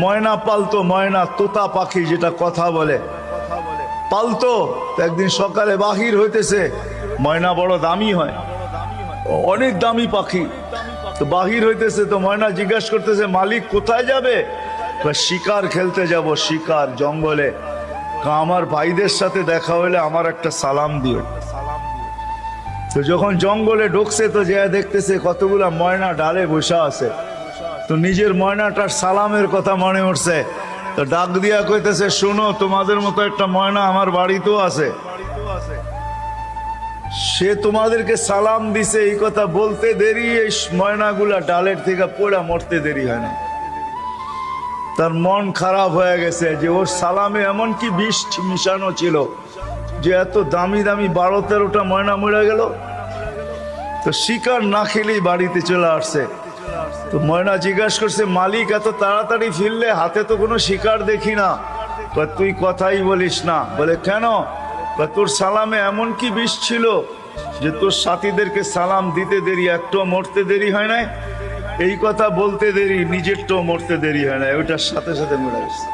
ময়না পালতো, ময়না তোতা পাখি যেটা কথা বলে পালতো। তো একদিন সকালে বাহির হইতেছে, ময়না বড় দামি হয়, অনেক দামি পাখি। তো বাহির হইতেছে, তো ময়না জিজ্ঞাসা করতেছে মালিক কোথায় যাবে? শিকার খেলতে যাব, শিকার জঙ্গলে। আমার ভাইদের সাথে দেখা হলে আমার একটা সালাম দিও। তো যখন জঙ্গলে ঢুকছে তো যে দেখতেছে কতগুলা ময়না ডালে বসা আছে। তো নিজের ময়নাটার সালামের কথা মনে উঠছে, তো ডাক দিয়া কইতেছে শুনো, তোমাদের মতো একটা ময়না আমার বাড়িতেও আছে, সে তোমাদেরকে সালাম দিছে। এই কথা বলতে দেরি এই ময়নাগুলা ডালের থেকে পড়া মরতে দেরি হয় না। তার মন খারাপ হয়ে গেছে যে ওর সালামে এমন কি বিষ মিশানো ছিল যে এত দামি দামি 12-13টা ময়না মরে গেল। তো শিকার না খেলেই বাড়িতে চলে আসছে। তো ময়না জিজ্ঞাসা করছে মালিক এত তাড়াতাড়ি ফিরলে, হাতে তো কোনো শিকার দেখি না। তুই কথাই বলিস না। বলে কেন? তোর সালামে এমন কি বিষ ছিল যে তোর সাথীদেরকে সালাম দিতে দেরি, একটু মরতে দেরি হয় নাই। এই কথা বলতে দেরি, নিজেরটাও মরতে দেরি হয় না, ওইটার সাথে সাথে মরে গেছে।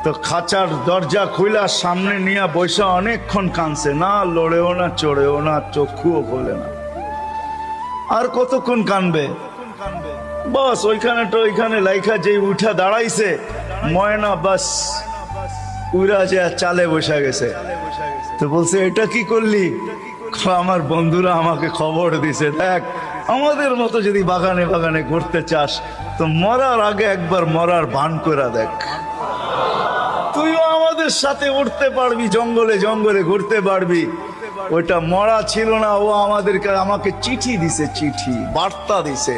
তো খাঁচার দরজা খুইলা সামনে নিয়ে বৈশা অনেকক্ষণ কাঁদছে, না লড়েও না চড়েও না, চক্ষুও খোলে না। আর কতক্ষণ কানবে? বাস ওইখানে লাইখা যে উঠা দাঁড়াইছে ময়না, বাস উড়া যে চালে বসে গেছে। তো বলছে এটা কি করলি? আমার বন্ধুরা আমাকে খবর দিছে, দেখ আমাদের মতো যদি বাগানে বাগানে ঘুরতে চাস তো মরার আগে একবার মরার ভান করে দেখ, তুইও আমাদের সাথে উঠতে পারবি, জঙ্গলে জঙ্গলে ঘুরতে পারবি। ওইটা মরা ছিল না, ও আমাকে চিঠি দিছে, চিঠি বার্তা দিছে।